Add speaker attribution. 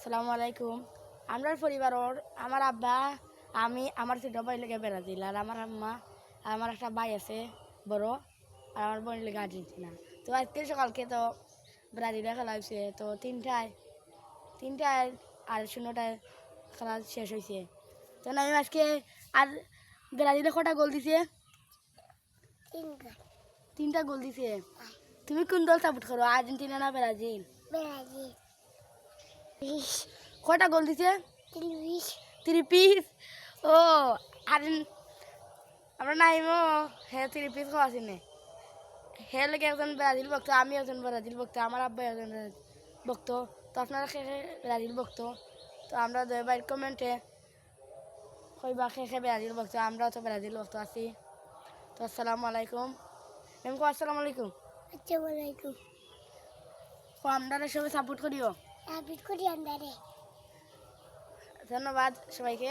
Speaker 1: আসসালামু আলাইকুম। আমরার পরিবারের আমার আব্বা আমি আমার ছোট ভাই লেগে ব্রাজিল আর আমার আম্মা আর আমার একটা ভাই আছে বড় আর আমার বোন লেগে আর্জেন্টিনা। তো আজকে সকালকে তো ব্রাজিলে খেলা হয়েছে তো তিনটায় আর 0টায় খেলা শেষ হয়েছে। তো আমি আজকে আর ব্রাজিলে কটা গোল দিছে? তিনটা গোল দিছে। তুমি কোন দল সাপোর্ট করো, আর্জেন্টিনা না ব্রাজিল?
Speaker 2: ব্রাজিল।
Speaker 1: কটা গোল দিছে? 3 পিস। ও আর আমরা নাইমো হ্যাঁ 3 পিস খাওয়াছি নে। হ্যাঁ লোক একজন ব্রাজিল ভক্ত, আমি একজন ব্রাজিল ভক্ত, আমার আব্বা একজন ব্রাজিল ভক্ত। তো আপনারা খেয়ে ব্রাজিল ভক্ত, তো আমরা দয়বার কমেন্টে কইবা খেয়ে ব্রাজিল ভক্ত, আমরাও তো ব্রাজিল ভক্ত আছি। তো আসসালামু আলাইকুম। এমকো আসসালামু আলাইকুম।
Speaker 2: আসসালামু আলাইকুম।
Speaker 1: তো আমরা সবাই সাপোর্ট করিও।
Speaker 2: সাপোর্ট করি আমরা।
Speaker 1: ধন্যবাদ সবাইকে।